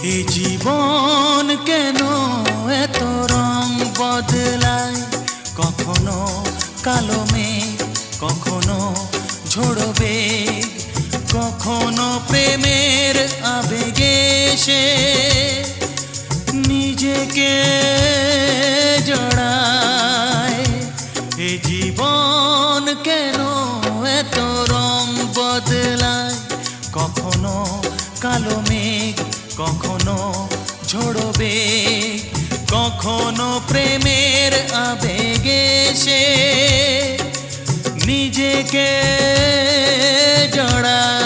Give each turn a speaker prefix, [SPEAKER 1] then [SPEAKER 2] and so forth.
[SPEAKER 1] এ জীবন কেন এত রং বদলায়, কখনো কালো মেঘ, কখনো ঝোড়ো বেগ, কখনো প্রেমের আবেগে সে নিজেকে জড়ায়। এ জীবন কেন এত রং বদলায়, কখনো কালো মেঘ, কখনো ঝোড়ো বেগ, কখনো প্রেমের আবেগে সে নিজেকে জড়ায়।